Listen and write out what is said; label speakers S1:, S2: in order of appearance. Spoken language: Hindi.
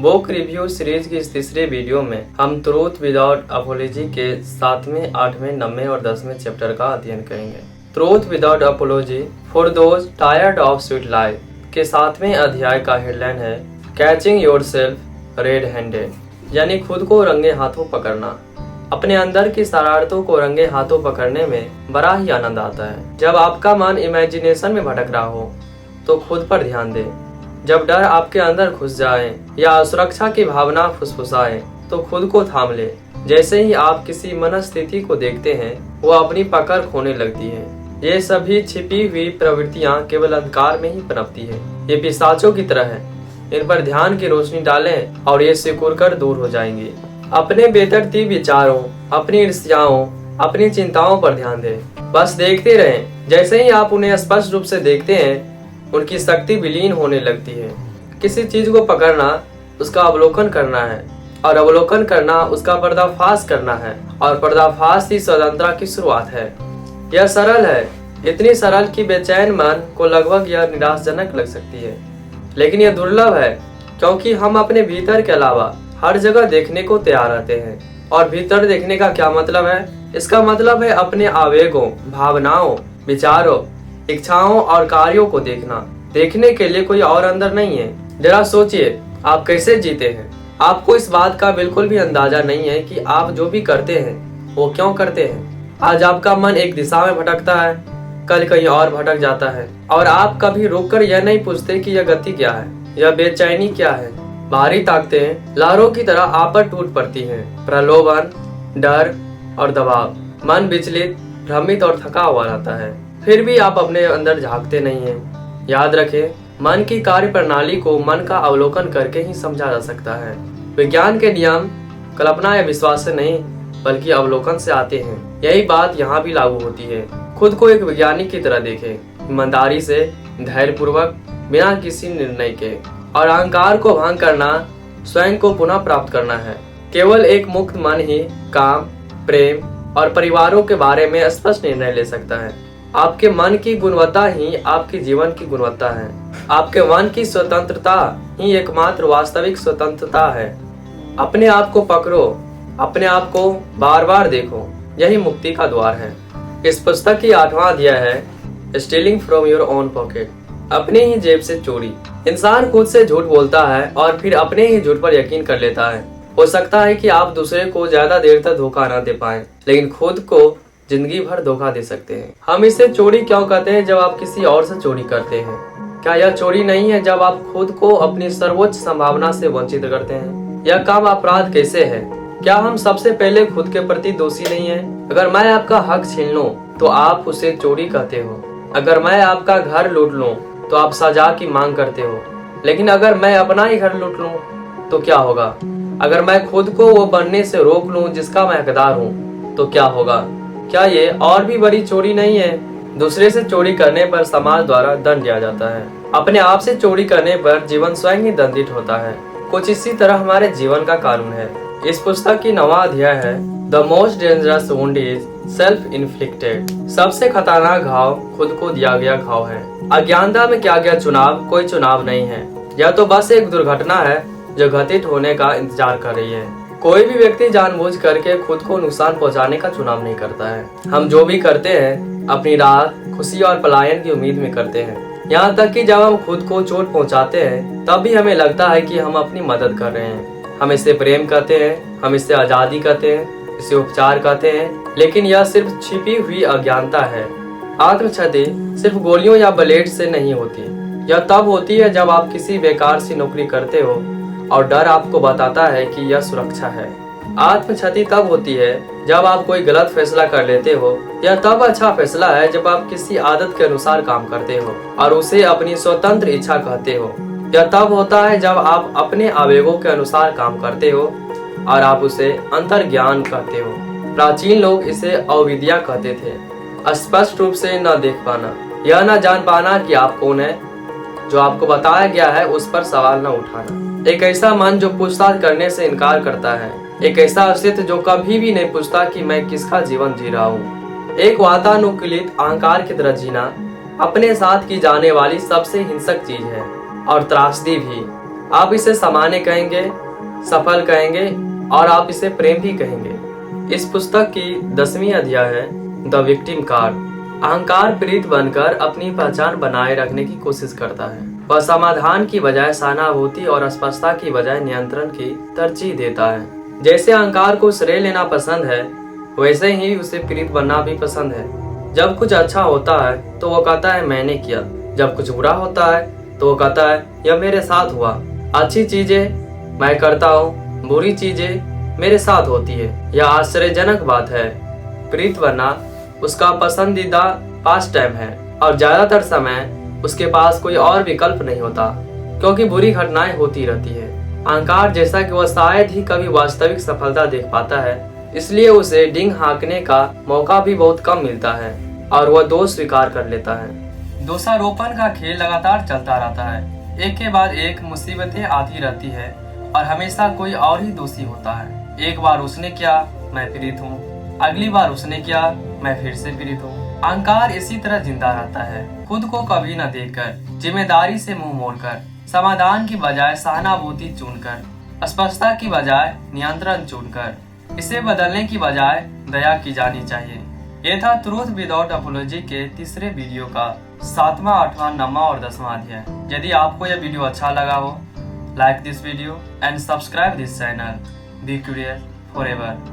S1: बुक रिव्यू सीरीज की इस तीसरे वीडियो में हम ट्रूथ विदाउट अपोलॉजी के 7वें, 8वें, 9वें और 10वें चैप्टर का अध्ययन करेंगे। Truth without apology for those tired of sweet life के 7वें अध्याय का हेडलाइन है कैचिंग योरसेल्फ रेड हैंडेड, यानी खुद को रंगे हाथों पकड़ना। अपने अंदर की शरारतों को रंगे हाथों पकड़ने में बड़ा ही आनंद आता है। जब आपका मन इमेजिनेशन में भटक रहा हो तो खुद पर ध्यान दें। जब डर आपके अंदर घुस जाए या असुरक्षा की भावना फुसफुसाए तो खुद को थाम ले। जैसे ही आप किसी मनस्थिति को देखते हैं वो अपनी पकड़ खोने लगती है। ये सभी छिपी हुई प्रवृत्तियां केवल अंधकार में ही पनपती है। ये पिशाचों की तरह है। इन पर ध्यान की रोशनी डालें और ये सिकुड़ कर दूर हो जाएंगी। अपने बेतरतीब विचारों, अपनी ईर्ष्याओं, अपनी चिंताओं पर ध्यान दें। बस देखते रहें। जैसे ही आप उन्हें स्पष्ट रूप से देखते हैं उनकी शक्ति विलीन होने लगती है। किसी चीज को पकड़ना उसका अवलोकन करना है और अवलोकन करना उसका पर्दाफाश करना है और पर्दाफाश ही स्वतंत्रता की शुरुआत है। यह सरल है, इतनी सरल कि बेचैन मन को लगभग यह निराशाजनक लग सकती है, लेकिन यह दुर्लभ है क्योंकि हम अपने भीतर के अलावा हर जगह देखने को तैयार रहते हैं। और भीतर देखने का क्या मतलब है? इसका मतलब है अपने आवेगों, भावनाओं, विचारों, इच्छाओं और कार्यों को देखना। देखने के लिए कोई और अंदर नहीं है। जरा सोचिए आप कैसे जीते हैं। आपको इस बात का बिल्कुल भी अंदाजा नहीं है कि आप जो भी करते हैं वो क्यों करते हैं। आज आपका मन एक दिशा में भटकता है, कल कहीं और भटक जाता है और आप कभी रुककर यह नहीं पूछते कि यह गति क्या है, यह बेचैनी क्या है। बाहरी ताकतें लहरों की तरह आप पर टूट पड़ती हैं। प्रलोभन, डर और दबाव। मन विचलित, भ्रमित और थका हुआ रहता है, फिर भी आप अपने अंदर झांकते नहीं हैं। याद रखें, मन की कार्य प्रणाली को मन का अवलोकन करके ही समझा जा सकता है। विज्ञान के नियम कल्पना या विश्वास से नहीं बल्कि अवलोकन से आते हैं। यही बात यहाँ भी लागू होती है। खुद को एक वैज्ञानिक की तरह देखें, ईमानदारी से, धैर्य पूर्वक, बिना किसी निर्णय के। और अहंकार को भंग करना स्वयं को पुनः प्राप्त करना है। केवल एक मुक्त मन ही काम, प्रेम और परिवारों के बारे में स्पष्ट निर्णय ले सकता है। आपके मन की गुणवत्ता ही आपके जीवन की गुणवत्ता है। आपके मन की स्वतंत्रता ही एकमात्र वास्तविक स्वतंत्रता है। अपने आप को पकड़ो, अपने आप को बार बार देखो, यही मुक्ति का द्वार है। इस पुस्तक की 8वां अध्याय है stealing from your own pocket, अपने ही जेब से चोरी। इंसान खुद से झूठ बोलता है और फिर अपने ही झूठ पर यकीन कर लेता है। हो सकता है कि आप दूसरे को ज्यादा देर तक धोखा न दे पाए, लेकिन खुद को जिंदगी भर धोखा दे सकते हैं। हम इसे चोरी क्यों कहते हैं जब आप किसी और से चोरी करते हैं? क्या यह चोरी नहीं है जब आप खुद को अपनी सर्वोच्च संभावना से वंचित करते हैं? यह काम अपराध कैसे है? क्या हम सबसे पहले खुद के प्रति दोषी नहीं हैं? अगर मैं आपका हक छीन लूं तो आप उसे चोरी कहते हो। अगर मैं आपका घर लूट लूं तो आप सजा की मांग करते हो। लेकिन अगर मैं अपना ही घर लूट लूं तो क्या होगा? अगर मैं खुद को वो बनने से रोक लूं जिसका मैं हकदार हूं तो क्या होगा? क्या ये और भी बड़ी चोरी नहीं है? दूसरे से चोरी करने पर समाज द्वारा दंड दिया जाता है। अपने आप से चोरी करने पर जीवन स्वयं ही दंडित होता है। कुछ इसी तरह हमारे जीवन का कानून है। इस पुस्तक की 9वां अध्याय है the most dangerous wound is self inflicted. सबसे खतरनाक घाव खुद को दिया गया घाव है। अज्ञानता में किया गया चुनाव कोई चुनाव नहीं है। यह तो बस एक दुर्घटना है जो घटित होने का इंतजार कर रही है। कोई भी व्यक्ति जानबूझ करके खुद को नुकसान पहुंचाने का चुनाव नहीं करता है। हम जो भी करते हैं अपनी राहत, खुशी और पलायन की उम्मीद में करते हैं। यहाँ तक कि जब हम खुद को चोट पहुंचाते हैं तब भी हमें लगता है कि हम अपनी मदद कर रहे हैं। हम इससे प्रेम कहते हैं, हम इससे आजादी कहते हैं, इसे उपचार कहते हैं, लेकिन यह सिर्फ छिपी हुई अज्ञानता है। आत्मक्षति सिर्फ गोलियों या ब्लेड से नहीं होती। यह तब होती है जब आप किसी बेकार सी नौकरी करते हो और डर आपको बताता है कि यह सुरक्षा है। आत्मक्षति तब होती है जब आप कोई गलत फैसला कर लेते हो। यह तब अच्छा फैसला है जब आप किसी आदत के अनुसार काम करते हो और उसे अपनी स्वतंत्र इच्छा कहते हो। यह तब होता है जब आप अपने आवेगों के अनुसार काम करते हो और आप उसे अंतर्ज्ञान कहते हो। प्राचीन लोग इसे अविद्या कहते थे। स्पष्ट रूप से न देख पाना, यह न जान पाना कि आप कौन है। जो आपको बताया गया है उस पर सवाल न उठाना। एक ऐसा मन जो पूछताछ करने से इनकार करता है। एक ऐसा अस्तित्व जो कभी भी नहीं पूछता कि मैं किसका जीवन जी रहा हूँ। एक वातानुकूलित अहंकार की तरह जीना अपने साथ की जाने वाली सबसे हिंसक चीज है और त्रासदी भी। आप इसे सामान्य कहेंगे, सफल कहेंगे और आप इसे प्रेम भी कहेंगे। इस पुस्तक की 10वीं अध्याय है द विक्टिम कार्ड। अहंकार पीड़ित बनकर अपनी पहचान बनाए रखने की कोशिश करता है। वह समाधान की बजाय सहानुभूति और स्पष्टता की बजाय नियंत्रण की तरजीह देता है। जैसे अहंकार को श्रेय लेना पसंद है, वैसे ही उसे पीड़ित बनना भी पसंद है। जब कुछ अच्छा होता है तो वो कहता है मैंने किया, जब कुछ बुरा होता है तो वो कहता है यह मेरे साथ हुआ। अच्छी चीजें मैं करता हूँ, बुरी चीजें मेरे साथ होती है। यह आश्चर्यजनक बात है। पीड़ित बनना उसका पसंदीदा पास टाइम है और ज्यादातर समय उसके पास कोई और विकल्प नहीं होता, क्योंकि बुरी घटनाएं होती रहती है। अहंकार जैसा कि वह शायद ही कभी वास्तविक सफलता देख पाता है, इसलिए उसे डिंग हाँकने का मौका भी बहुत कम मिलता है और वह दोष स्वीकार कर लेता है। दोषारोपण का खेल लगातार चलता रहता है। एक के बाद एक मुसीबतें आती रहती है और हमेशा कोई और ही दोषी होता है। एक बार उसने किया, मैं पीड़ित हूँ। अगली बार उसने किया, मैं फिर से पीड़ित हूँ। अहंकार इसी तरह जिंदा रहता है, खुद को कभी न देखकर, जिम्मेदारी से मुंह मोड़कर, समाधान की बजाय सहानुभूति चुनकर, स्पष्टता की बजाय नियंत्रण चुनकर। इसे बदलने की बजाय दया की जानी चाहिए। यह था ट्रूथ विदाउट अपॉलजी के तीसरे वीडियो का 7वां, 8वां, 9वां और 10वां अध्याय। यदि आपको यह वीडियो अच्छा लगा हो, like this video and subscribe this channel. Be curious forever.